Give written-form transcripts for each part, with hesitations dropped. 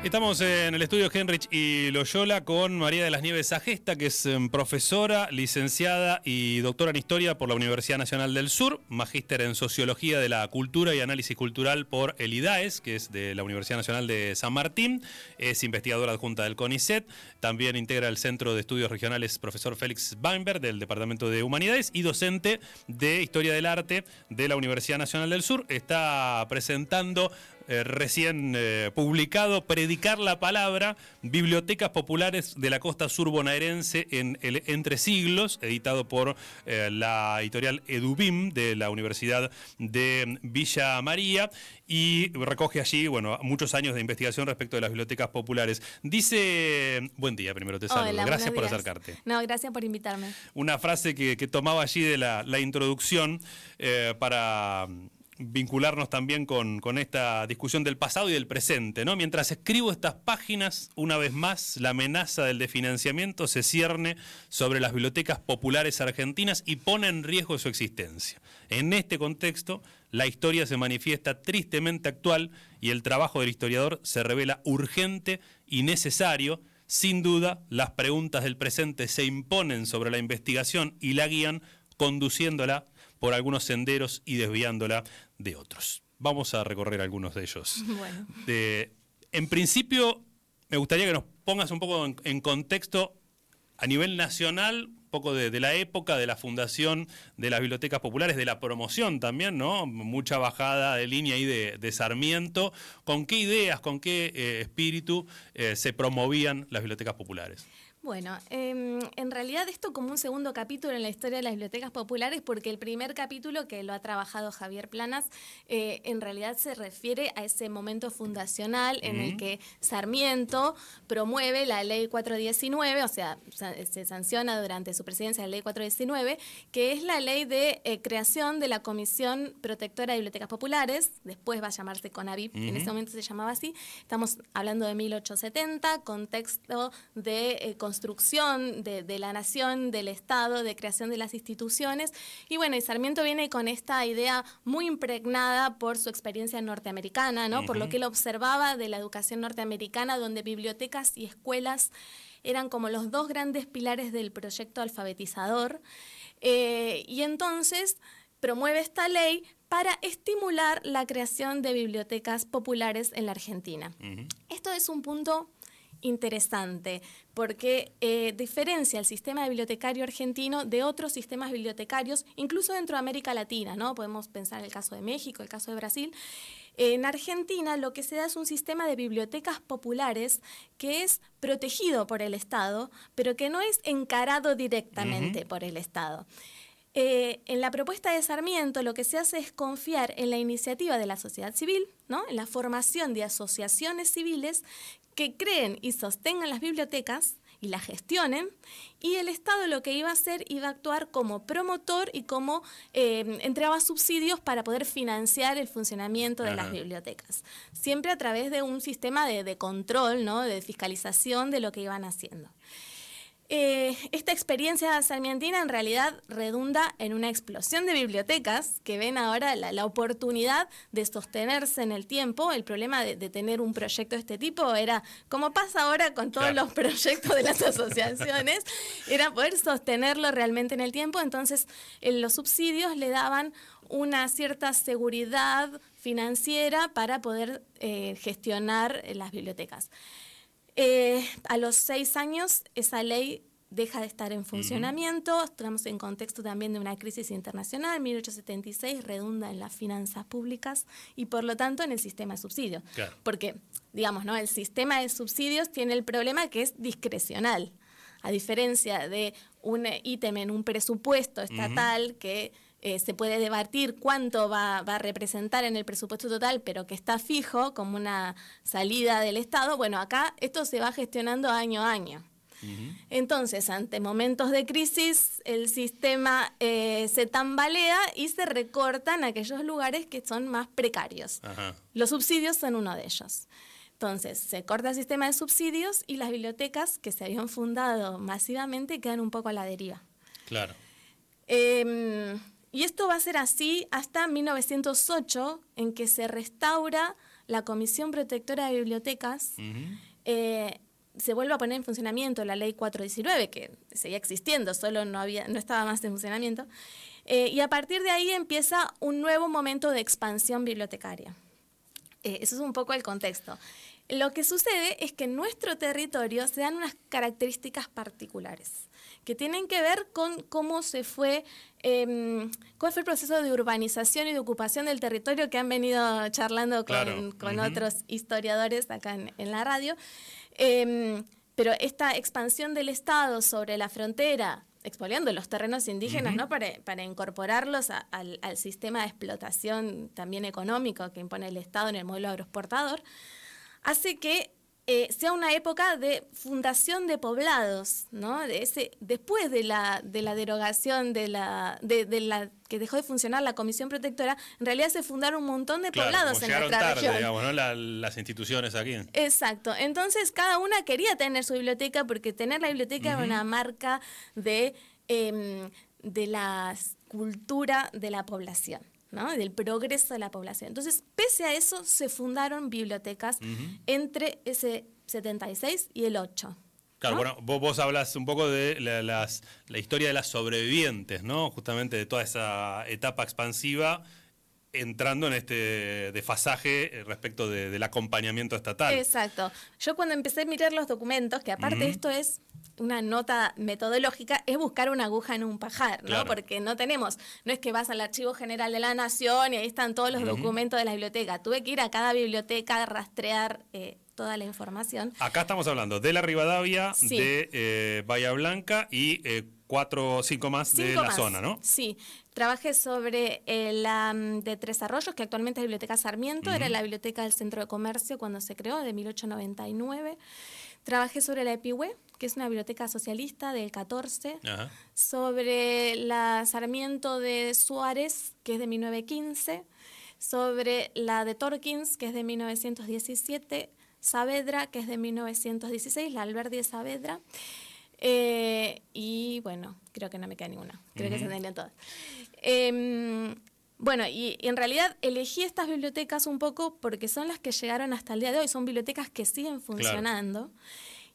Estamos en el estudio Henrich y Loyola con María de las Nieves Agesta, que es profesora, licenciada y doctora en Historia por la Universidad Nacional del Sur, magíster en Sociología de la Cultura y Análisis Cultural por el IDAES, que es de la Universidad Nacional de San Martín, es investigadora adjunta del CONICET, también integra el Centro de Estudios Regionales Profesor Félix Weinberg del Departamento de Humanidades y docente de Historia del Arte de la Universidad Nacional del Sur. Está presentando recién publicado Predicar la Palabra, Bibliotecas Populares de la Costa Sur Bonaerense en el Entre Siglos, editado por la editorial Edubim de la Universidad de Villa María, y recoge allí, bueno, muchos años de investigación respecto de las bibliotecas populares. Dice, buen día, primero te saludo. Hola, gracias por acercarte. No, gracias por invitarme. Una frase que tomaba allí de la introducción para vincularnos también con esta discusión del pasado y del presente, ¿no? Mientras escribo estas páginas, una vez más, la amenaza del desfinanciamiento se cierne sobre las bibliotecas populares argentinas y pone en riesgo su existencia. En este contexto, la historia se manifiesta tristemente actual y el trabajo del historiador se revela urgente y necesario. Sin duda, las preguntas del presente se imponen sobre la investigación y la guían, conduciéndola por algunos senderos y desviándola de otros. Vamos a recorrer algunos de ellos. Bueno. En principio, me gustaría que nos pongas un poco en contexto a nivel nacional, un poco de la época de la fundación de las bibliotecas populares, de la promoción también, ¿no? Mucha bajada de línea ahí de Sarmiento. ¿Con qué ideas, con qué espíritu se promovían las bibliotecas populares? Bueno, en realidad esto como un segundo capítulo en la historia de las bibliotecas populares, porque el primer capítulo que lo ha trabajado Javier Planas, en realidad se refiere a ese momento fundacional en el que Sarmiento promueve la Ley 419, o sea, se sanciona durante su presidencia la Ley 419, que es la ley de creación de la Comisión Protectora de Bibliotecas Populares, después va a llamarse CONAVIP, en ese momento se llamaba así. Estamos hablando de 1870, contexto de construcción de la nación, del Estado, de creación de las instituciones. Y bueno, y Sarmiento viene con esta idea muy impregnada por su experiencia norteamericana, ¿no? Por lo que él observaba de la educación norteamericana, donde bibliotecas y escuelas eran como los dos grandes pilares del proyecto alfabetizador. Y entonces promueve esta ley para estimular la creación de bibliotecas populares en la Argentina. Esto es un punto interesante, porque diferencia el sistema bibliotecario argentino de otros sistemas bibliotecarios, incluso dentro de América Latina, ¿no? Podemos pensar en el caso de México, el caso de Brasil. En Argentina lo que se da es un sistema de bibliotecas populares que es protegido por el Estado, pero que no es encarado directamente por el Estado. En la propuesta de Sarmiento lo que se hace es confiar en la iniciativa de la sociedad civil, ¿no? En la formación de asociaciones civiles que creen y sostengan las bibliotecas y las gestionen, y el Estado lo que iba a hacer, iba a actuar como promotor y como entregaba subsidios para poder financiar el funcionamiento de las bibliotecas, siempre a través de un sistema de control, ¿no? De fiscalización de lo que iban haciendo. Esta experiencia sarmientina en realidad redunda en una explosión de bibliotecas que ven ahora la oportunidad de sostenerse en el tiempo. El problema de tener un proyecto de este tipo era, como pasa ahora con todos los proyectos de las asociaciones, era poder sostenerlo realmente en el tiempo. Entonces los subsidios le daban una cierta seguridad financiera para poder gestionar las bibliotecas. A los 6 años esa ley deja de estar en funcionamiento. Estamos en contexto también de una crisis internacional. 1876 redunda en las finanzas públicas y por lo tanto en el sistema de subsidios. Claro. Porque, digamos, ¿no? El sistema de subsidios tiene el problema que es discrecional. A diferencia de un ítem en un presupuesto estatal que se puede debatir cuánto va a representar en el presupuesto total, pero que está fijo como una salida del Estado, bueno, acá esto se va gestionando año a año. Entonces, ante momentos de crisis, el sistema se tambalea y se recortan aquellos lugares que son más precarios. Los subsidios son uno de ellos. Entonces, se corta el sistema de subsidios y las bibliotecas que se habían fundado masivamente quedan un poco a la deriva. Claro. Y esto va a ser así hasta 1908, en que se restaura la Comisión Protectora de Bibliotecas se vuelve a poner en funcionamiento la Ley 419, que seguía existiendo, solo no estaba más en funcionamiento. Y a partir de ahí empieza un nuevo momento de expansión bibliotecaria. Eso es un poco el contexto. Lo que sucede es que en nuestro territorio se dan unas características particulares que tienen que ver con cómo fue el proceso de urbanización y de ocupación del territorio que han venido charlando con otros historiadores acá en la radio. Pero esta expansión del Estado sobre la frontera, expoliando los terrenos indígenas, ¿no? para incorporarlos al sistema de explotación también económico que impone el Estado en el modelo agroexportador, hace que sea una época de fundación de poblados, ¿no? Después de la derogación de la que dejó de funcionar la Comisión Protectora, en realidad se fundaron un montón de poblados en nuestra región. Digamos, ¿no? Las instituciones aquí. Exacto. Entonces cada una quería tener su biblioteca porque tener la biblioteca era una marca de la cultura de la población, ¿no? Del progreso de la población. Entonces, pese a eso, se fundaron bibliotecas entre ese 76 y el 8. Claro, ¿no? bueno, vos hablas un poco de la historia de las sobrevivientes, ¿no? Justamente de toda esa etapa expansiva, entrando en este desfasaje respecto del acompañamiento estatal. Exacto. Yo cuando empecé a mirar los documentos, que aparte esto es una nota metodológica, es buscar una aguja en un pajar, ¿no? Claro. Porque no es que vas al Archivo General de la Nación y ahí están todos los documentos de la biblioteca. Tuve que ir a cada biblioteca a rastrear toda la información. Acá estamos hablando de la Rivadavia, Sí. de Bahía Blanca y 4 o 5 más de la zona, ¿no? Sí. Trabajé sobre la de Tres Arroyos, que actualmente es Biblioteca Sarmiento, era la biblioteca del Centro de Comercio cuando se creó, de 1899. Trabajé sobre la Epihue, que es una biblioteca socialista del 14. Ajá. Sobre la Sarmiento de Suárez, que es de 1915. Sobre la de Torkins, que es de 1917. Saavedra, que es de 1916, la Alberdi de Saavedra. Y bueno, creo que no me queda ninguna. Creo que se tendrían todas. Bueno, y en realidad elegí estas bibliotecas un poco porque son las que llegaron hasta el día de hoy. Son bibliotecas que siguen funcionando. Claro.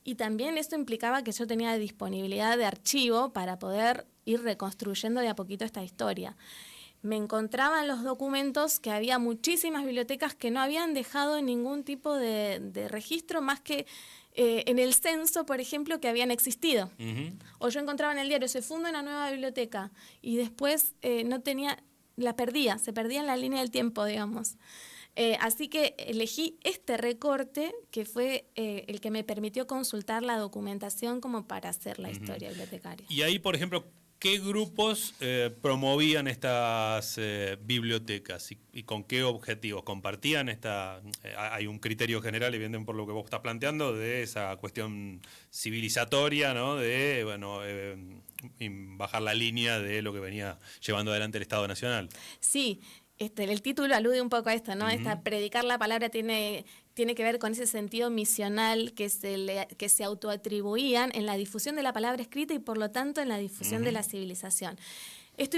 Y también esto implicaba que yo tenía disponibilidad de archivo para poder ir reconstruyendo de a poquito esta historia. Me encontraba en los documentos que había muchísimas bibliotecas que no habían dejado ningún tipo de registro más que en el censo, por ejemplo, que habían existido. O yo encontraba en el diario, se funda una nueva biblioteca y después no tenía, se perdía en la línea del tiempo, digamos. Así que elegí este recorte que fue el que me permitió consultar la documentación como para hacer la historia bibliotecaria. Y ahí, por ejemplo, ¿qué grupos promovían estas bibliotecas y con qué objetivos? ¿Compartían hay un criterio general, evidentemente por lo que vos estás planteando, de esa cuestión civilizatoria, ¿no? De, bueno, bajar la línea de lo que venía llevando adelante el Estado Nacional? Sí. El título alude un poco a esto, ¿no? Predicar la palabra tiene que ver con ese sentido misional que se autoatribuían en la difusión de la palabra escrita y por lo tanto en la difusión de la civilización. Esto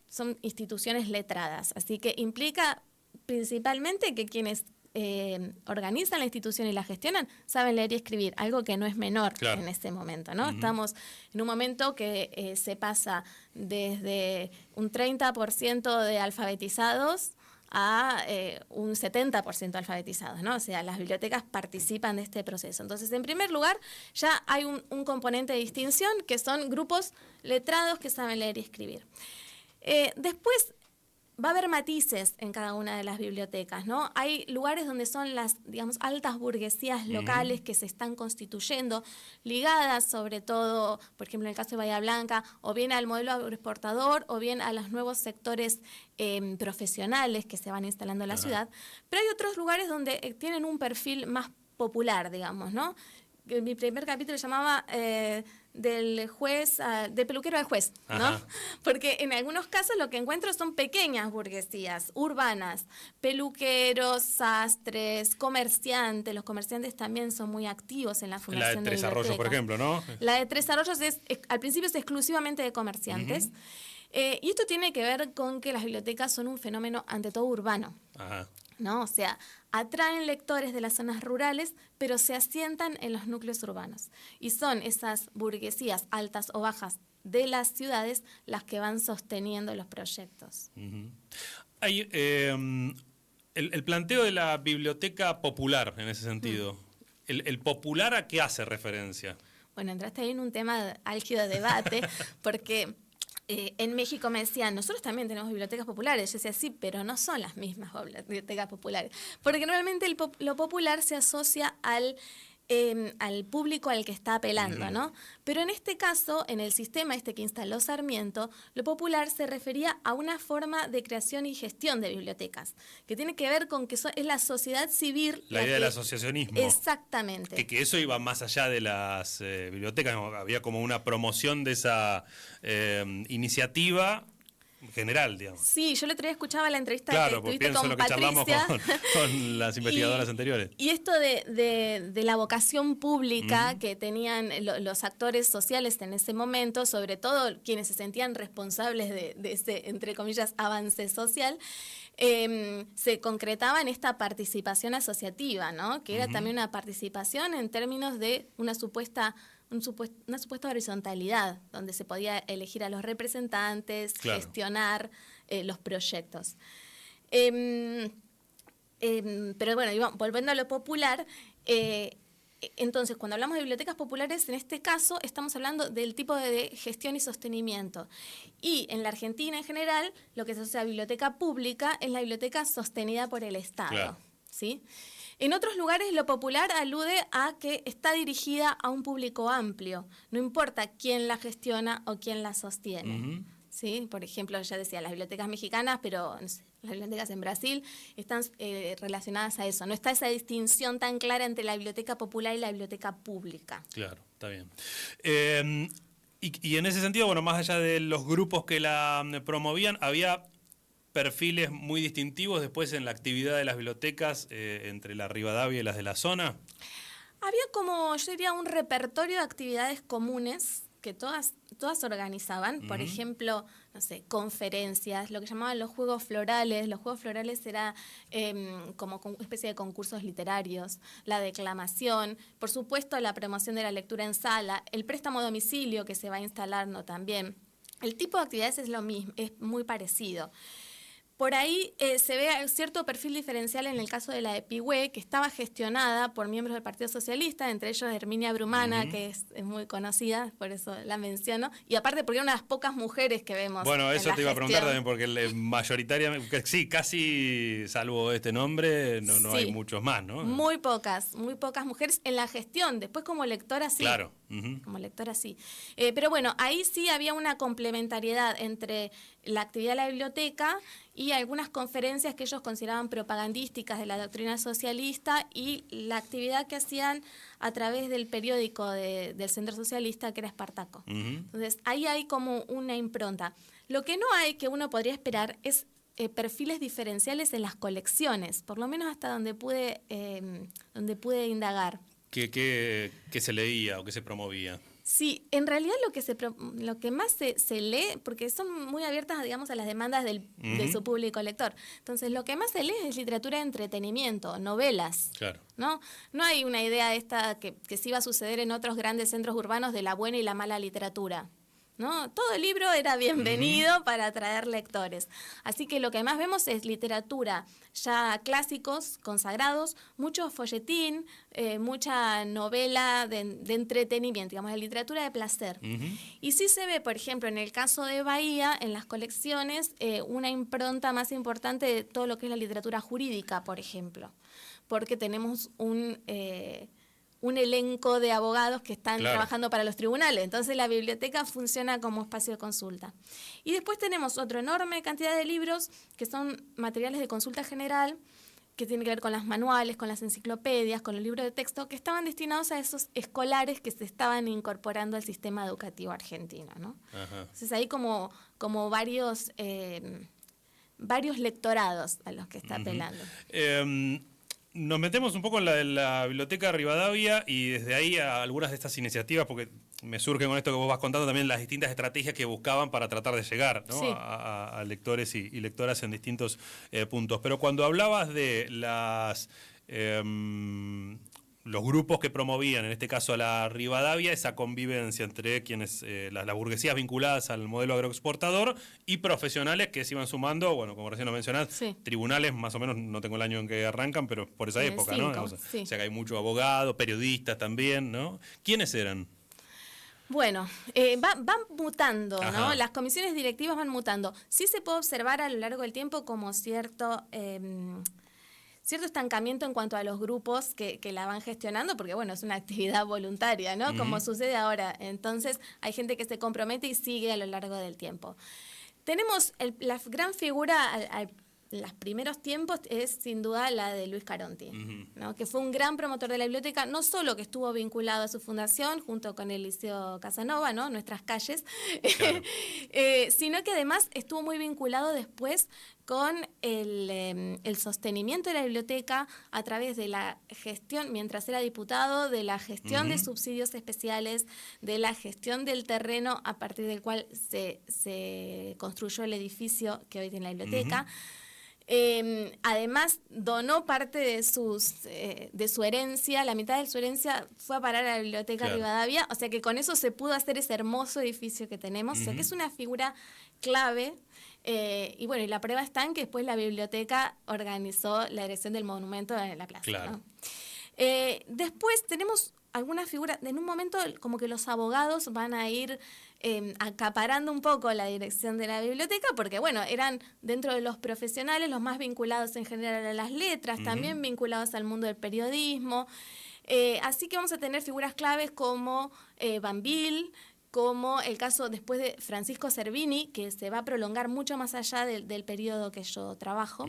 son instituciones letradas, así que implica principalmente que quienes organizan la institución y la gestionan saben leer y escribir, algo que no es menor en este momento, ¿no? Estamos en un momento que se pasa desde un 30% de alfabetizados a un 70% alfabetizados, ¿no? O sea, las bibliotecas participan de este proceso. Entonces, en primer lugar, ya hay un componente de distinción que son grupos letrados que saben leer y escribir. Después, va a haber matices en cada una de las bibliotecas, ¿no? Hay lugares donde son las, digamos, altas burguesías locales que se están constituyendo, ligadas sobre todo, por ejemplo, en el caso de Bahía Blanca, o bien al modelo agroexportador, o bien a los nuevos sectores profesionales que se van instalando en la ciudad. Pero hay otros lugares donde tienen un perfil más popular, digamos, ¿no? Mi primer capítulo se llamaba del peluquero al juez, ¿no? Porque en algunos casos lo que encuentro son pequeñas burguesías urbanas, peluqueros, sastres, comerciantes. Los comerciantes también son muy activos en la fundación de bibliotecas. La de Tres Arroyos, por ejemplo, ¿no? La de Tres Arroyos al principio es exclusivamente de comerciantes. Y esto tiene que ver con que las bibliotecas son un fenómeno ante todo urbano. ¿no? O sea, atraen lectores de las zonas rurales, pero se asientan en los núcleos urbanos. Y son esas burguesías altas o bajas de las ciudades las que van sosteniendo los proyectos. Hay el planteo de la biblioteca popular en ese sentido. ¿El popular a qué hace referencia? Bueno, entraste ahí en un tema álgido de debate, porque en México me decían, nosotros también tenemos bibliotecas populares. Yo decía, sí, pero no son las mismas bibliotecas populares. Porque normalmente lo popular se asocia al público al que está apelando, ¿no? Pero en este caso, en el sistema que instaló Sarmiento, lo popular se refería a una forma de creación y gestión de bibliotecas, que tiene que ver con que es la sociedad civil. La idea del asociacionismo. Exactamente. Que eso iba más allá de las bibliotecas, ¿no? Había como una promoción de esa iniciativa general, digamos. Sí, yo el otro día escuchaba la entrevista claro, que tuviste pienso con lo que Patricia. charlamos con las investigadoras anteriores. Y esto de la vocación pública que tenían los actores sociales en ese momento, sobre todo quienes se sentían responsables de ese, entre comillas, avance social, se concretaba en esta participación asociativa, ¿no? Que era también una participación en términos de una supuesta horizontalidad, donde se podía elegir a los representantes, claro, gestionar los proyectos. Pero bueno, volviendo a lo popular, entonces cuando hablamos de bibliotecas populares, en este caso estamos hablando del tipo de gestión y sostenimiento. Y en la Argentina en general, lo que se asocia a biblioteca pública es la biblioteca sostenida por el Estado. Claro. ¿Sí? En otros lugares lo popular alude a que está dirigida a un público amplio, no importa quién la gestiona o quién la sostiene. ¿Sí? Por ejemplo, ya decía, las bibliotecas mexicanas, pero no sé, las bibliotecas en Brasil están relacionadas a eso. No está esa distinción tan clara entre la biblioteca popular y la biblioteca pública. Claro, está bien. Y en ese sentido, bueno, más allá de los grupos que la promovían, había perfiles muy distintivos después en la actividad de las bibliotecas entre la Rivadavia y las de la zona. Había como, yo diría, un repertorio de actividades comunes que todas organizaban. Por ejemplo, no sé, conferencias, lo que llamaban los juegos florales. Los juegos florales era como una especie de concursos literarios, la declamación, por supuesto la promoción de la lectura en sala, el préstamo a domicilio que se va instalando también. El tipo de actividades es lo mismo, es muy parecido. Por ahí se ve cierto perfil diferencial en el caso de la EPIHUE, que estaba gestionada por miembros del Partido Socialista, entre ellos Herminia Brumana, que es muy conocida, por eso la menciono, y aparte porque era una de las pocas mujeres que vemos. Bueno, eso te iba a preguntar también, porque mayoritariamente, sí, casi salvo este nombre, no sí, hay muchos más, ¿no? Muy pocas mujeres en la gestión, después como lectora sí. Claro. Como lectora sí. Pero bueno, ahí sí había una complementariedad entre la actividad de la biblioteca y algunas conferencias que ellos consideraban propagandísticas de la doctrina socialista y la actividad que hacían a través del periódico del Centro Socialista, que era Espartaco. Entonces, ahí hay como una impronta. Lo que no hay, que uno podría esperar, es perfiles diferenciales en las colecciones, por lo menos hasta donde pude indagar. ¿Qué se leía o qué se promovía? Sí, en realidad lo que más se lee, porque son muy abiertas, digamos, a las demandas de su público lector. Entonces, lo que más se lee es literatura de entretenimiento, novelas. Claro. ¿No? No hay una idea esta que sí va a suceder en otros grandes centros urbanos de la buena y la mala literatura, ¿no? Todo el libro era bienvenido para atraer lectores. Así que lo que más vemos es literatura, ya clásicos, consagrados, mucho folletín, mucha novela de entretenimiento, digamos, de literatura de placer. Y sí se ve, por ejemplo, en el caso de Bahía, en las colecciones, una impronta más importante de todo lo que es la literatura jurídica, por ejemplo, porque tenemos un elenco de abogados que están trabajando para los tribunales. Entonces la biblioteca funciona como espacio de consulta. Y después tenemos otra enorme cantidad de libros que son materiales de consulta general, que tienen que ver con las manuales, con las enciclopedias, con los libros de texto, que estaban destinados a esos escolares que se estaban incorporando al sistema educativo argentino, ¿no? Ajá. Entonces hay como varios lectorados a los que está apelando. nos metemos un poco en la Biblioteca Rivadavia y desde ahí a algunas de estas iniciativas, porque me surge con esto que vos vas contando también las distintas estrategias que buscaban para tratar de llegar, ¿no? Sí. a lectores y lectoras en distintos puntos. Pero cuando hablabas de los grupos que promovían, en este caso a la Rivadavia, esa convivencia entre quienes las burguesías vinculadas al modelo agroexportador y profesionales que se iban sumando, bueno, como recién lo mencionás, sí. Tribunales, más o menos, no tengo el año en que arrancan, pero por esa época, 5, ¿no? sí. O sea que hay muchos abogados, periodistas también, ¿no? ¿Quiénes eran? Bueno, van mutando, Ajá. ¿no? Las comisiones directivas van mutando. Sí se puede observar a lo largo del tiempo como cierto estancamiento en cuanto a los grupos que la van gestionando, porque bueno, es una actividad voluntaria, ¿no? Como sucede ahora. Entonces, hay gente que se compromete y sigue a lo largo del tiempo. Tenemos la gran figura en los primeros tiempos es sin duda la de Luis Caronti, ¿no? Que fue un gran promotor de la biblioteca, no solo que estuvo vinculado a su fundación junto con el Liceo Casanova, ¿no? Nuestras calles, claro. Sino que además estuvo muy vinculado después con el sostenimiento de la biblioteca a través de la gestión, mientras era diputado, de la gestión de subsidios especiales, de la gestión del terreno a partir del cual se construyó el edificio que hoy tiene la biblioteca. Además, donó parte de su herencia, la mitad de su herencia fue a parar a la Biblioteca Rivadavia, o sea que con eso se pudo hacer ese hermoso edificio que tenemos, o sea que es una figura clave. Y bueno, y la prueba está en que después la biblioteca organizó la erección del monumento en la plaza. Claro. ¿No? Después tenemos algunas figuras, en un momento como que los abogados van a ir acaparando un poco la dirección de la biblioteca, porque bueno, eran dentro de los profesionales los más vinculados en general a las letras, también vinculados al mundo del periodismo. Así que vamos a tener figuras claves como Banville, como el caso después de Francisco Cervini, que se va a prolongar mucho más allá del periodo que yo trabajo.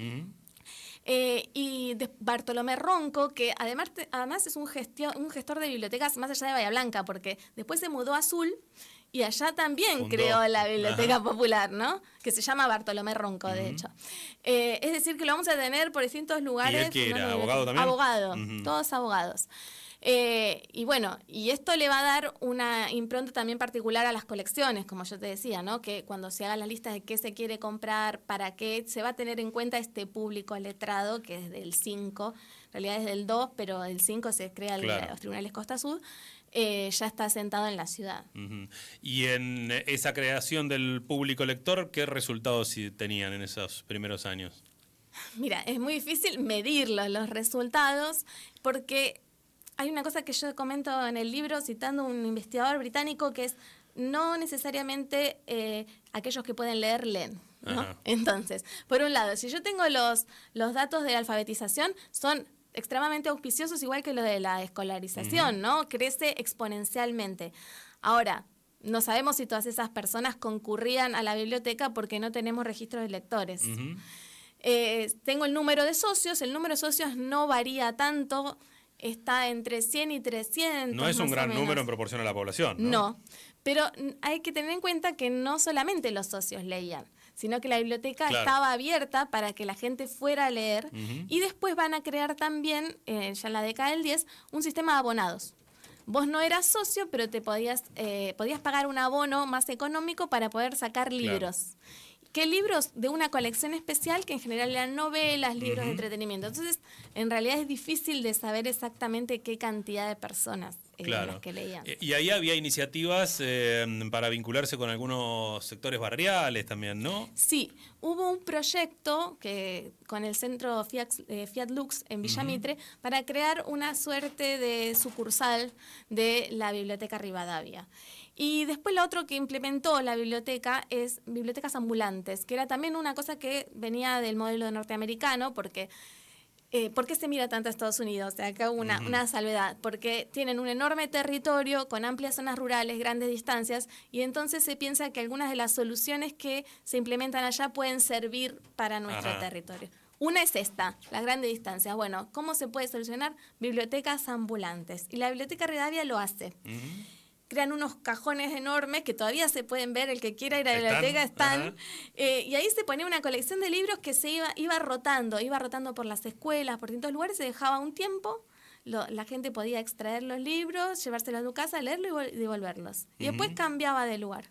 Y de Bartolomé Ronco, que además es un gestor de bibliotecas más allá de Bahía Blanca, porque después se mudó a Azul y allá también creó la Biblioteca Popular, ¿no? Que se llama Bartolomé Ronco, de hecho. Es decir, que lo vamos a tener por distintos lugares. ¿Y él que era abogado también? Abogado, todos abogados. Y bueno, y esto le va a dar una impronta también particular a las colecciones, como yo te decía, ¿no? Que cuando se haga la lista de qué se quiere comprar, para qué, se va a tener en cuenta este público letrado, que es del 5, en realidad es del 2, pero el 5 se crea los tribunales Costa Sud, ya está sentado en la ciudad. Y en esa creación del público lector, ¿qué resultados tenían en esos primeros años? Mira, es muy difícil medirlos, los resultados, porque hay una cosa que yo comento en el libro citando a un investigador británico que es no necesariamente aquellos que pueden leer, leen, ¿no? Entonces, por un lado, si yo tengo los datos de alfabetización, son extremadamente auspiciosos, igual que lo de la escolarización, ¿no? Crece exponencialmente. Ahora, no sabemos si todas esas personas concurrían a la biblioteca porque no tenemos registros de lectores. Tengo el número de socios no varía tanto, está entre 100 y 300. No es un gran número en proporción a la población, ¿no? No, pero hay que tener en cuenta que no solamente los socios leían, sino que la biblioteca estaba abierta para que la gente fuera a leer y después van a crear también, ya en la década del 10, un sistema de abonados. Vos no eras socio, pero te podías pagar un abono más económico para poder sacar libros. ¿Qué libros? De una colección especial que en general eran novelas, libros de entretenimiento. Entonces, en realidad es difícil de saber exactamente qué cantidad de personas las que leían. Y ahí había iniciativas para vincularse con algunos sectores barriales también, ¿no? Sí, hubo un proyecto con el centro Fiat Lux en Villa Mitre para crear una suerte de sucursal de la Biblioteca Rivadavia. Y después lo otro que implementó la biblioteca es bibliotecas ambulantes, que era también una cosa que venía del modelo norteamericano, porque ¿por qué se mira tanto a Estados Unidos? O sea, acá hubo una salvedad, porque tienen un enorme territorio con amplias zonas rurales, grandes distancias, y entonces se piensa que algunas de las soluciones que se implementan allá pueden servir para nuestro territorio. Una es esta, las grandes distancias. Bueno, ¿cómo se puede solucionar? Bibliotecas ambulantes. Y la Biblioteca Rivadavia lo hace. crean unos cajones enormes que todavía se pueden ver, el que quiera ir a la biblioteca están. Y ahí se ponía una colección de libros que se iba rotando por las escuelas, por distintos lugares, se dejaba un tiempo. La gente podía extraer los libros, llevárselos a su casa, leerlos y devolverlos. Y después cambiaba de lugar.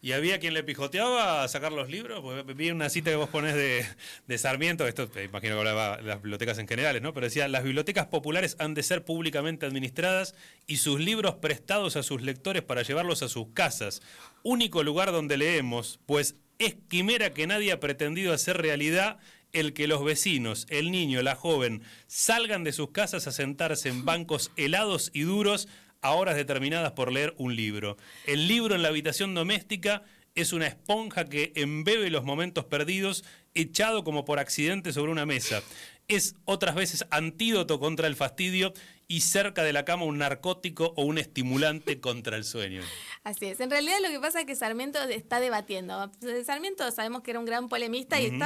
¿Y había quien le pijoteaba a sacar los libros? Porque vi una cita que vos ponés de Sarmiento, esto te imagino que hablaba de las bibliotecas en general, ¿no? Pero decía, las bibliotecas populares han de ser públicamente administradas y sus libros prestados a sus lectores para llevarlos a sus casas. Único lugar donde leemos, pues es quimera que nadie ha pretendido hacer realidad el que los vecinos, el niño, la joven, salgan de sus casas a sentarse en bancos helados y duros a horas determinadas por leer un libro. El libro en la habitación doméstica es una esponja que embebe los momentos perdidos, echado como por accidente sobre una mesa. Es otras veces antídoto contra el fastidio y cerca de la cama un narcótico o un estimulante contra el sueño. Así es. En realidad lo que pasa es que Sarmiento está debatiendo. Sarmiento sabemos que era un gran polemista y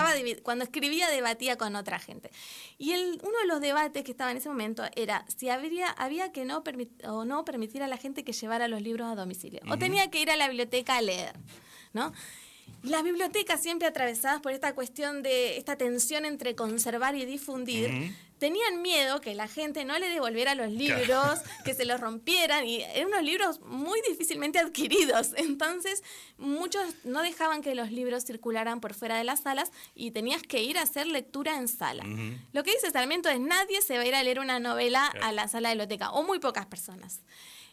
cuando escribía debatía con otra gente. Y uno de los debates que estaba en ese momento era si había que no permitir a la gente que llevara los libros a domicilio. O tenía que ir a la biblioteca a leer, ¿no? Las bibliotecas, siempre atravesadas por esta cuestión de esta tensión entre conservar y difundir, tenían miedo que la gente no le devolviera los libros, que se los rompieran, y eran unos libros muy difícilmente adquiridos. Entonces, muchos no dejaban que los libros circularan por fuera de las salas y tenías que ir a hacer lectura en sala. Lo que dice Sarmiento es: nadie se va a ir a leer una novela a la sala de biblioteca, o muy pocas personas.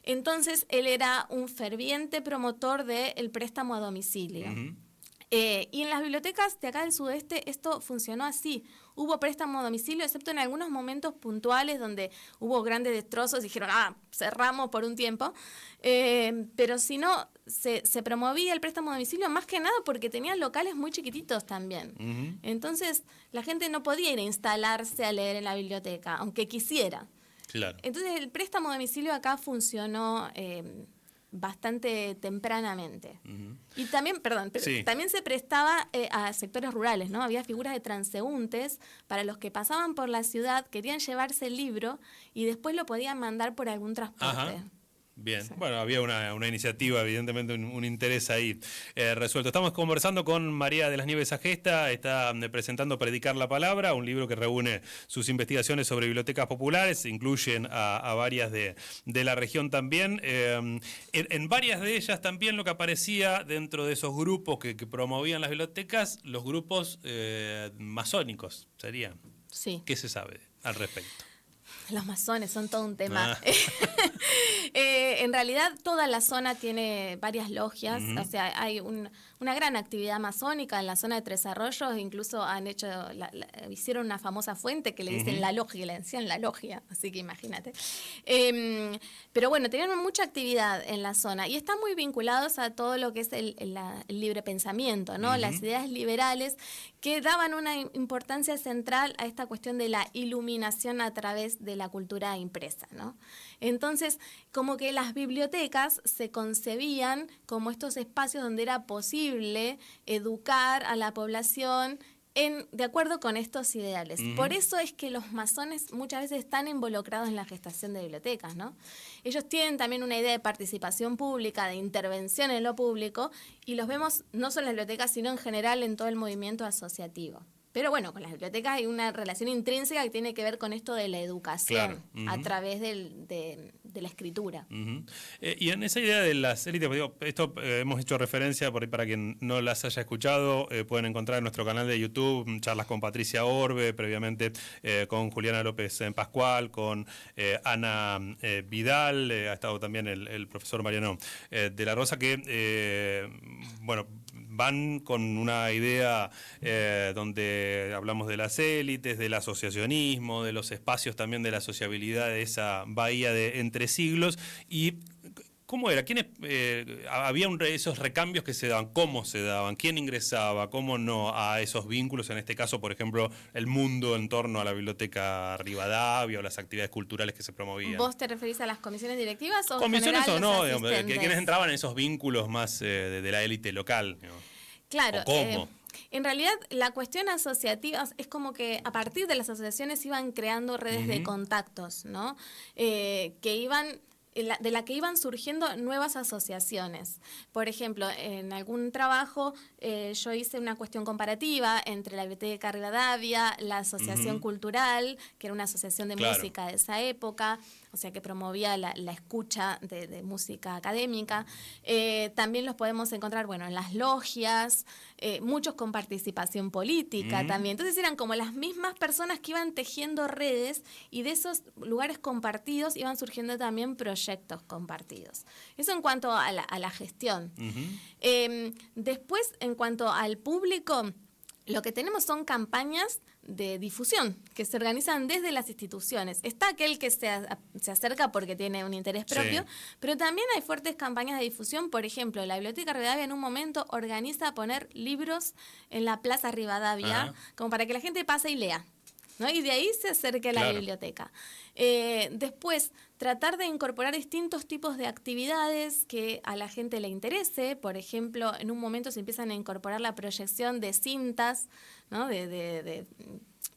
Entonces, él era un ferviente promotor del préstamo a domicilio. Y en las bibliotecas de acá del sudeste esto funcionó así. Hubo préstamo a domicilio, excepto en algunos momentos puntuales donde hubo grandes destrozos y dijeron, cerramos por un tiempo. Pero si no, se promovía el préstamo a domicilio más que nada porque tenían locales muy chiquititos también. Entonces, la gente no podía ir a instalarse a leer en la biblioteca, aunque quisiera. Claro. Entonces, el préstamo a domicilio acá funcionó bastante tempranamente. Y también, también se prestaba a sectores rurales, ¿no? Había figuras de transeúntes para los que pasaban por la ciudad, querían llevarse el libro y después lo podían mandar por algún transporte. Bien, sí. Bueno, había una iniciativa, evidentemente un interés ahí resuelto. Estamos conversando con María de las Nieves Agesta, está presentando Predicar la Palabra, un libro que reúne sus investigaciones sobre bibliotecas populares, incluyen a varias de la región también. En varias de ellas también lo que aparecía dentro de esos grupos que promovían las bibliotecas, los grupos masónicos serían. Sí. ¿Qué se sabe al respecto? Los masones son todo un tema. En realidad toda la zona tiene varias logias, o sea, hay una gran actividad masónica en la zona de Tres Arroyos, incluso hicieron una famosa fuente que le dicen la logia, le decían la logia, así que imagínate. Pero bueno, tenían mucha actividad en la zona y están muy vinculados a todo lo que es el libre pensamiento, ¿no? Las ideas liberales que daban una importancia central a esta cuestión de la iluminación a través de la cultura impresa, ¿no? Entonces, como que las bibliotecas se concebían como estos espacios donde era posible educar a la población de acuerdo con estos ideales. Por eso es que los masones muchas veces están involucrados en la gestación de bibliotecas, ¿no? Ellos tienen también una idea de participación pública, de intervención en lo público, y los vemos no solo en las bibliotecas, sino en general en todo el movimiento asociativo. Pero bueno, con las bibliotecas hay una relación intrínseca que tiene que ver con esto de la educación a través de la escritura. Y en esa idea de las élites, esto hemos hecho referencia, por ahí para quien no las haya escuchado, pueden encontrar en nuestro canal de YouTube charlas con Patricia Orbe, previamente con Juliana López Pascual, con Ana Vidal, ha estado también el profesor Mariano de la Rosa, que, van con una idea donde hablamos de las élites, del asociacionismo, de los espacios también de la sociabilidad de esa bahía de entre siglos. Y ¿cómo era? ¿Había esos recambios que se daban? ¿Cómo se daban? ¿Quién ingresaba? ¿Cómo no a esos vínculos? En este caso, por ejemplo, el mundo en torno a la Biblioteca Rivadavia o las actividades culturales que se promovían. ¿Vos te referís a las comisiones directivas o comisiones en general, o no? Digamos, ¿quiénes entraban en esos vínculos más de la élite local? Digamos? Claro. ¿Cómo? En realidad, la cuestión asociativa es como que a partir de las asociaciones iban creando redes de contactos, ¿no? Que iban de la que iban surgiendo nuevas asociaciones. Por ejemplo, en algún trabajo yo hice una cuestión comparativa entre la Biblioteca Rivadavia, la Asociación Cultural, que era una asociación de música de esa época, o sea, que promovía la escucha de música académica. También los podemos encontrar, bueno, en las logias, muchos con participación política también. Entonces eran como las mismas personas que iban tejiendo redes, y de esos lugares compartidos iban surgiendo también proyectos compartidos. Eso en cuanto a la gestión. Después, en cuanto al público, lo que tenemos son campañas de difusión que se organizan desde las instituciones. Está aquel que se acerca porque tiene un interés propio, pero también hay fuertes campañas de difusión. Por ejemplo, la Biblioteca Rivadavia en un momento organiza poner libros en la Plaza Rivadavia, como para que la gente pase y lea, ¿no? Y de ahí se acerque a la biblioteca. Después, tratar de incorporar distintos tipos de actividades que a la gente le interese. Por ejemplo, en un momento se empiezan a incorporar la proyección de cintas, ¿no? de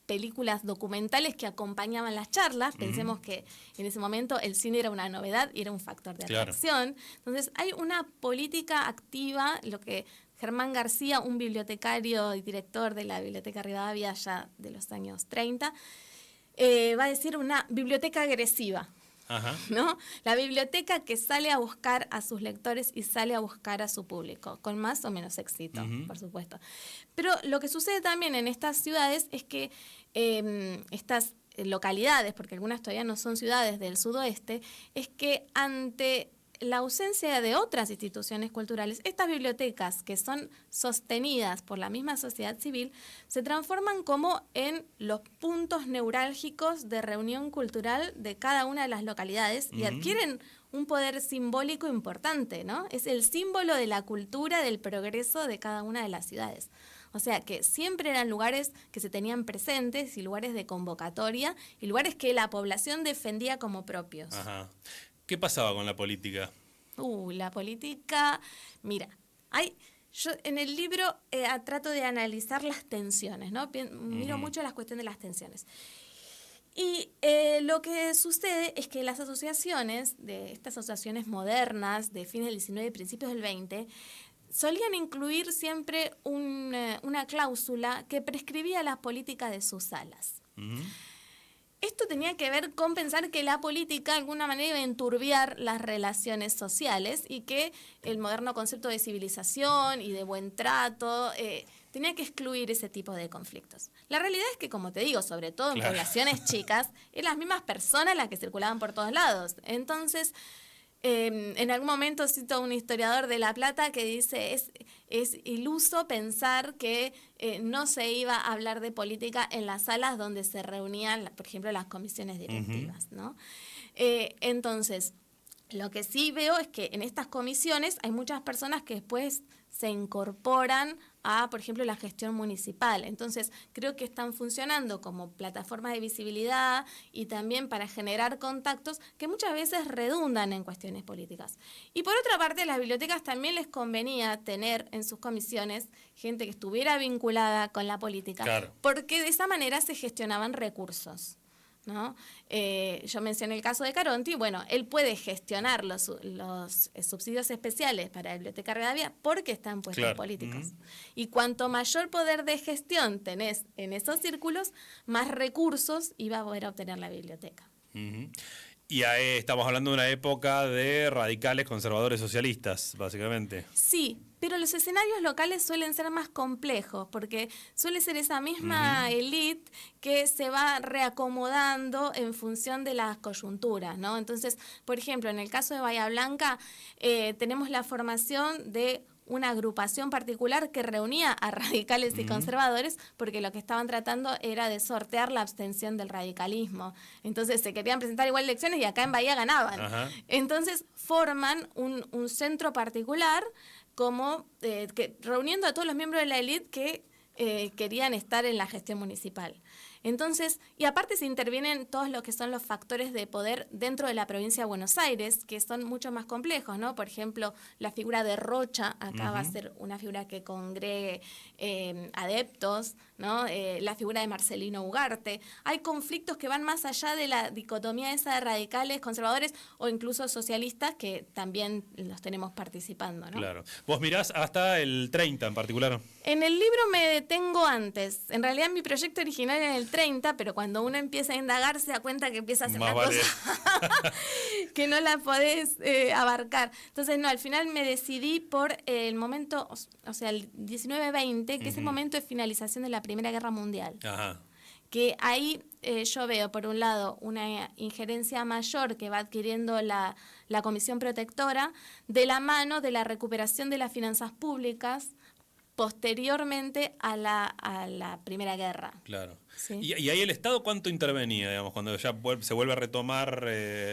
películas documentales que acompañaban las charlas. Pensemos que en ese momento el cine era una novedad y era un factor de atracción. Entonces, hay una política activa, lo que Germán García, un bibliotecario y director de la Biblioteca Rivadavia ya de los años 30, va a decir una biblioteca agresiva. ¿No? La biblioteca que sale a buscar a sus lectores y sale a buscar a su público, con más o menos éxito, por supuesto. Pero lo que sucede también en estas ciudades es que estas localidades, porque algunas todavía no son ciudades del sudoeste, es que ante la ausencia de otras instituciones culturales, estas bibliotecas que son sostenidas por la misma sociedad civil se transforman como en los puntos neurálgicos de reunión cultural de cada una de las localidades y adquieren un poder simbólico importante, ¿no? Es el símbolo de la cultura, del progreso de cada una de las ciudades. O sea que siempre eran lugares que se tenían presentes y lugares de convocatoria y lugares que la población defendía como propios. ¿Qué pasaba con la política? La política, mira, yo en el libro trato de analizar las tensiones, ¿no? Miro mucho las cuestiones de las tensiones. Y lo que sucede es que las asociaciones, de estas asociaciones modernas de fines del 19 y principios del 20, solían incluir siempre una cláusula que prescribía las políticas de sus salas. Esto tenía que ver con pensar que la política de alguna manera iba a enturbiar las relaciones sociales y que el moderno concepto de civilización y de buen trato tenía que excluir ese tipo de conflictos. La realidad es que, como te digo, sobre todo en poblaciones chicas, eran las mismas personas las que circulaban por todos lados. Entonces, en algún momento cito a un historiador de La Plata que dice es iluso pensar que no se iba a hablar de política en las salas donde se reunían, por ejemplo, las comisiones directivas, ¿no? Entonces, lo que sí veo es que en estas comisiones hay muchas personas que después se incorporan a, por ejemplo, la gestión municipal. Entonces, creo que están funcionando como plataformas de visibilidad y también para generar contactos que muchas veces redundan en cuestiones políticas. Y por otra parte, a las bibliotecas también les convenía tener en sus comisiones gente que estuviera vinculada con la política, porque de esa manera se gestionaban recursos, ¿no? Yo mencioné el caso de Caronti. Bueno, él puede gestionar los subsidios especiales para la Biblioteca Rivadavia porque están puestos políticos. Y cuanto mayor poder de gestión tenés en esos círculos, más recursos iba a poder obtener la biblioteca. Y ahí estamos hablando de una época de radicales conservadores socialistas, básicamente. Sí, pero los escenarios locales suelen ser más complejos, porque suele ser esa misma élite que se va reacomodando en función de las coyunturas, ¿no? Entonces, por ejemplo, en el caso de Bahía Blanca, tenemos la formación de una agrupación particular que reunía a radicales y conservadores, porque lo que estaban tratando era de sortear la abstención del radicalismo. Entonces se querían presentar igual elecciones y acá en Bahía ganaban. Entonces forman un centro particular como reuniendo a todos los miembros de la élite que querían estar en la gestión municipal. Entonces, y aparte se intervienen todos lo que son los factores de poder dentro de la provincia de Buenos Aires, que son mucho más complejos, ¿no? Por ejemplo, la figura de Rocha, acá va a ser una figura que congregue adeptos, ¿no? La figura de Marcelino Ugarte. Hay conflictos que van más allá de la dicotomía esa de radicales, conservadores o incluso socialistas, que también los tenemos participando, ¿no? Claro. Vos mirás hasta el 30 en particular. En el libro me detengo antes. En realidad mi proyecto original era el 30, pero cuando uno empieza a indagar se da cuenta que empieza a hacer una cosa que no la podés abarcar. Entonces, no, al final me decidí por el momento, o sea, el 19-20, que es el momento de finalización de la Primera Guerra Mundial. Ajá. Que ahí yo veo, por un lado, una injerencia mayor que va adquiriendo la Comisión Protectora de la mano de la recuperación de las finanzas públicas posteriormente a la Primera Guerra. Claro. Sí. ¿Y ahí el Estado cuánto intervenía, digamos, cuando ya se vuelve a retomar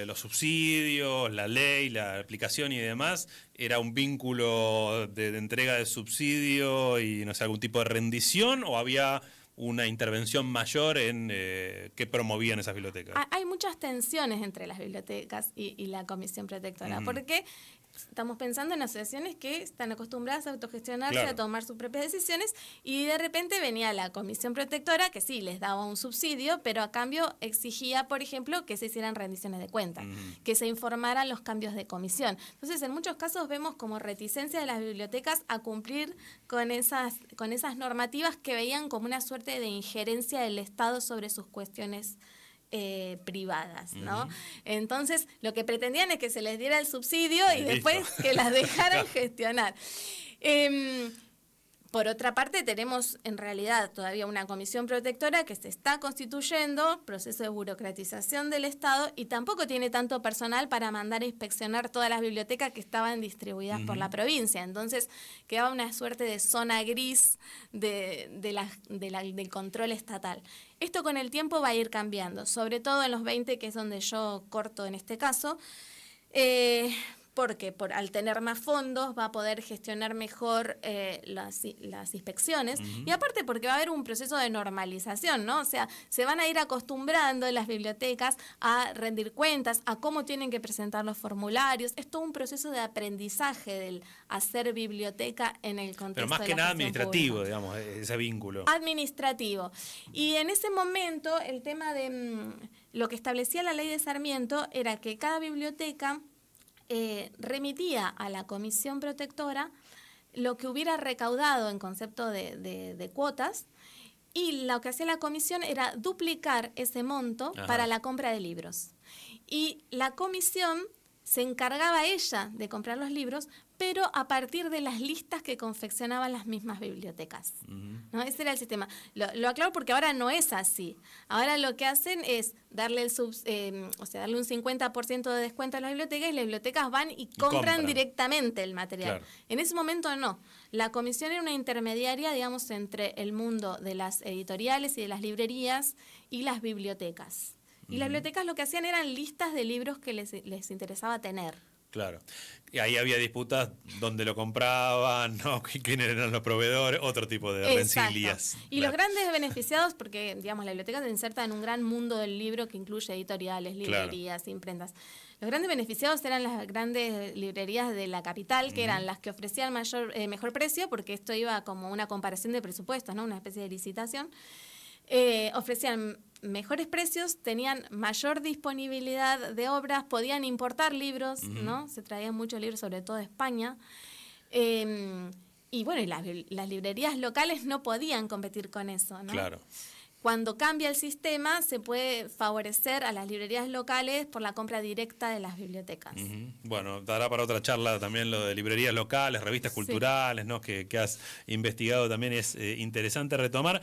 los subsidios, la ley, la aplicación y demás? ¿Era un vínculo de entrega de subsidio y, no sé, algún tipo de rendición, o había una intervención mayor en qué promovían esas bibliotecas? Hay muchas tensiones entre las bibliotecas y la Comisión Protectora, porque estamos pensando en asociaciones que están acostumbradas a autogestionarse, claro, a tomar sus propias decisiones, y de repente venía la Comisión Protectora que sí, les daba un subsidio, pero a cambio exigía, por ejemplo, que se hicieran rendiciones de cuentas, que se informaran los cambios de comisión. Entonces, en muchos casos vemos como reticencia de las bibliotecas a cumplir con esas normativas que veían como una suerte de injerencia del Estado sobre sus cuestiones privadas, ¿no? Entonces, lo que pretendían es que se les diera el subsidio y después que las dejaran gestionar. Por otra parte, tenemos en realidad todavía una comisión protectora que se está constituyendo, proceso de burocratización del Estado, y tampoco tiene tanto personal para mandar a inspeccionar todas las bibliotecas que estaban distribuidas por la provincia. Entonces, quedaba una suerte de zona gris del control estatal. Esto con el tiempo va a ir cambiando, sobre todo en los 20, que es donde yo corto en este caso, porque al tener más fondos va a poder gestionar mejor las inspecciones, y aparte porque va a haber un proceso de normalización, ¿no? O sea, se van a ir acostumbrando las bibliotecas a rendir cuentas, a cómo tienen que presentar los formularios. Es todo un proceso de aprendizaje del hacer biblioteca en el contexto. Pero más que nada administrativo, pública, digamos, ese vínculo. Administrativo. Y en ese momento el tema de lo que establecía la ley de Sarmiento era que cada biblioteca remitía a la Comisión Protectora lo que hubiera recaudado en concepto de cuotas, y lo que hacía la comisión era duplicar ese monto para la compra de libros. Y la comisión se encargaba ella de comprar los libros, pero a partir de las listas que confeccionaban las mismas bibliotecas, ¿no? Ese era el sistema. Lo aclaro porque ahora no es así. Ahora lo que hacen es darle darle un 50% de descuento a las bibliotecas, y las bibliotecas van y compran directamente el material. Claro. En ese momento no. La comisión era una intermediaria, digamos, entre el mundo de las editoriales y de las librerías y las bibliotecas. Y las bibliotecas lo que hacían eran listas de libros que les interesaba tener. Claro. Y ahí había disputas donde lo compraban, ¿no? Quiénes eran los proveedores, otro tipo de rencillas. Y claro, los grandes beneficiados, porque digamos la biblioteca se inserta en un gran mundo del libro que incluye editoriales, librerías, imprentas. Los grandes beneficiados eran las grandes librerías de la capital, que eran las que ofrecían mejor precio, porque esto iba como una comparación de presupuestos, ¿no? Una especie de licitación. Ofrecían mejores precios, tenían mayor disponibilidad de obras, podían importar libros, ¿no? Se traían muchos libros, sobre todo de España. Y bueno, las librerías locales no podían competir con eso, ¿no? Claro. Cuando cambia el sistema, se puede favorecer a las librerías locales por la compra directa de las bibliotecas. Bueno, dará para otra charla también lo de librerías locales, revistas culturales, ¿no? Que has investigado también, es interesante retomar.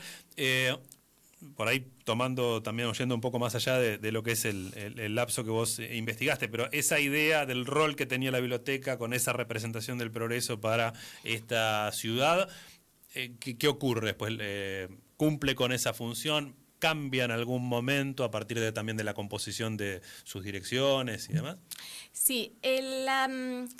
Por ahí tomando también, oyendo un poco más allá de lo que es el lapso que vos investigaste, pero esa idea del rol que tenía la biblioteca con esa representación del progreso para esta ciudad, ¿qué ocurre después? ¿Cumple con esa función? ¿Cambia en algún momento a partir también de la composición de sus direcciones y demás? Sí, la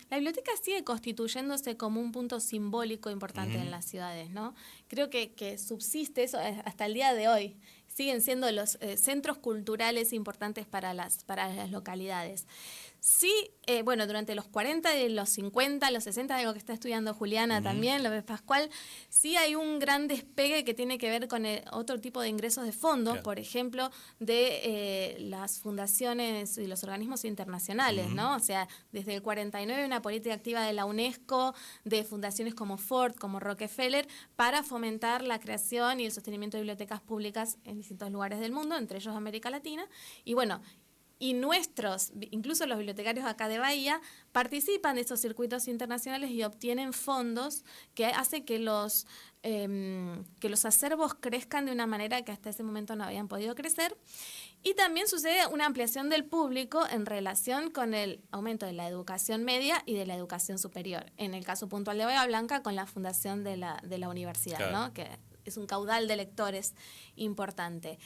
biblioteca sigue constituyéndose como un punto simbólico importante en las ciudades, ¿no? Creo que subsiste eso hasta el día de hoy. siguen siendo los centros culturales importantes para las localidades. Sí, bueno, durante los 40, los 50, los 60, algo que está estudiando Juliana también, López Pascual, sí hay un gran despegue que tiene que ver con otro tipo de ingresos de fondos, claro, por ejemplo, de las fundaciones y los organismos internacionales, ¿no? O sea, desde el 49 una política activa de la UNESCO, de fundaciones como Ford, como Rockefeller, para fomentar la creación y el sostenimiento de bibliotecas públicas en distintos lugares del mundo, entre ellos América Latina. Y bueno, y incluso los bibliotecarios acá de Bahía, participan de estos circuitos internacionales y obtienen fondos que hacen que los acervos crezcan de una manera que hasta ese momento no habían podido crecer. Y también sucede una ampliación del público en relación con el aumento de la educación media y de la educación superior. En el caso puntual de Bahía Blanca, con la fundación de la universidad, claro, ¿no? Que es un caudal de lectores importante.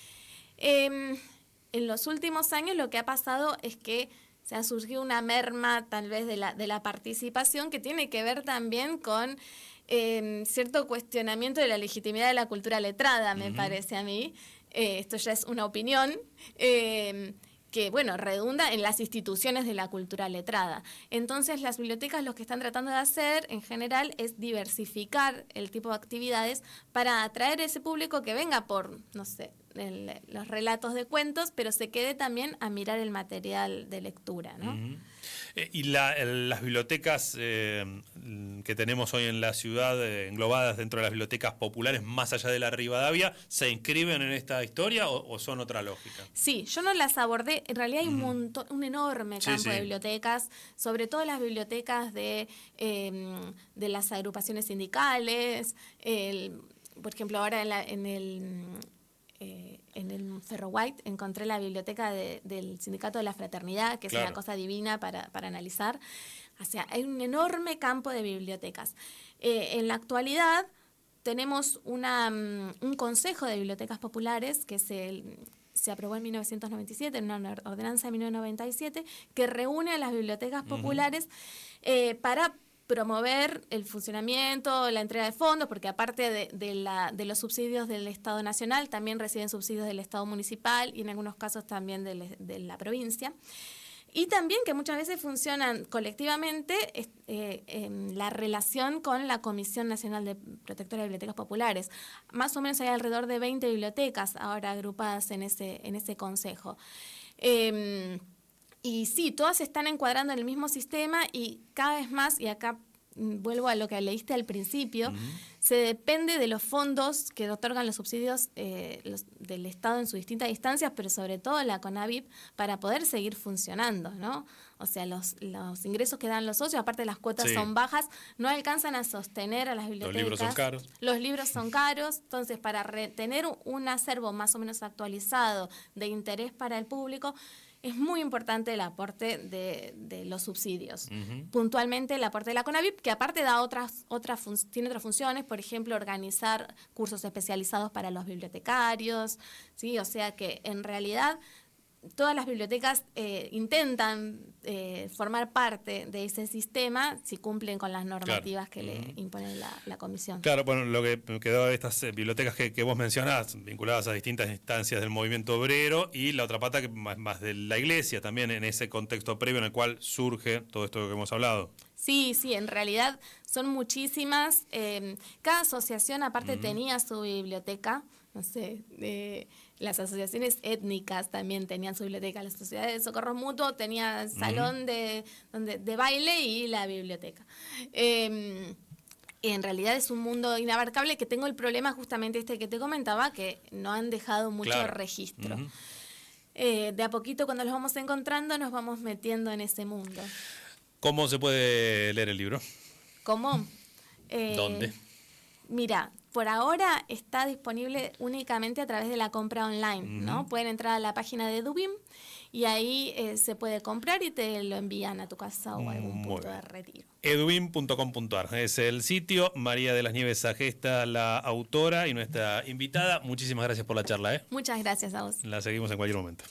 En los últimos años lo que ha pasado es que se ha surgido una merma tal vez de la participación que tiene que ver también con cierto cuestionamiento de la legitimidad de la cultura letrada, me parece a mí. Esto ya es una opinión que, bueno, redunda en las instituciones de la cultura letrada. Entonces, las bibliotecas lo que están tratando de hacer, en general, es diversificar el tipo de actividades para atraer a ese público que venga por, no sé, los relatos de cuentos, pero se quede también a mirar el material de lectura, ¿no? Y las bibliotecas que tenemos hoy en la ciudad, englobadas dentro de las bibliotecas populares, más allá de la Rivadavia, ¿se inscriben en esta historia o son otra lógica? Sí, yo no las abordé. En realidad hay un enorme campo de bibliotecas, sobre todo las bibliotecas de las agrupaciones sindicales. Por ejemplo, ahora en el Ferro White encontré la biblioteca del Sindicato de la Fraternidad, que claro, es una cosa divina para analizar. O sea, hay un enorme campo de bibliotecas. En la actualidad tenemos un consejo de bibliotecas populares que se aprobó en 1997, en una ordenanza de 1997, que reúne a las bibliotecas populares para promover el funcionamiento, la entrega de fondos, porque aparte de los subsidios del Estado Nacional, también reciben subsidios del Estado Municipal y en algunos casos también de la provincia. Y también que muchas veces funcionan colectivamente en la relación con la Comisión Nacional de Protectora de Bibliotecas Populares. Más o menos hay alrededor de 20 bibliotecas ahora agrupadas en ese consejo. Y sí, todas se están encuadrando en el mismo sistema y cada vez más, y acá vuelvo a lo que leíste al principio, se depende de los fondos que otorgan los subsidios del Estado en sus distintas instancias, pero sobre todo la CONAVIP, para poder seguir funcionando, ¿no? O sea, los ingresos que dan los socios, aparte las cuotas son bajas, no alcanzan a sostener a las bibliotecas. Los libros son caros. Los libros son caros, entonces para tener un acervo más o menos actualizado de interés para el público, es muy importante el aporte de los subsidios. Puntualmente el aporte de la CONAVIP, que aparte da tiene otras funciones, por ejemplo, organizar cursos especializados para los bibliotecarios, ¿sí? O sea que en realidad todas las bibliotecas intentan formar parte de ese sistema si cumplen con las normativas que le impone la comisión. Claro, bueno, lo que quedó de estas bibliotecas que vos mencionás, vinculadas a distintas instancias del movimiento obrero, y la otra pata que más de la iglesia también, en ese contexto previo en el cual surge todo esto que hemos hablado. Sí, en realidad son muchísimas. Cada asociación aparte tenía su biblioteca, no sé, las asociaciones étnicas también tenían su biblioteca, la Sociedad de Socorro Mutuo tenía salón de baile y la biblioteca. En realidad es un mundo inabarcable, que tengo el problema justamente que te comentaba, que no han dejado mucho registro. De a poquito, cuando los vamos encontrando, nos vamos metiendo en ese mundo. ¿Cómo se puede leer el libro? ¿Cómo? ¿Dónde? Mira, por ahora está disponible únicamente a través de la compra online, ¿no? Pueden entrar a la página de Edubim y ahí se puede comprar y te lo envían a tu casa o a algún punto de retiro. Edubim.com.ar es el sitio. María de las Nieves Sagesta, la autora y nuestra invitada. Muchísimas gracias por la charla. Muchas gracias a vos. La seguimos en cualquier momento.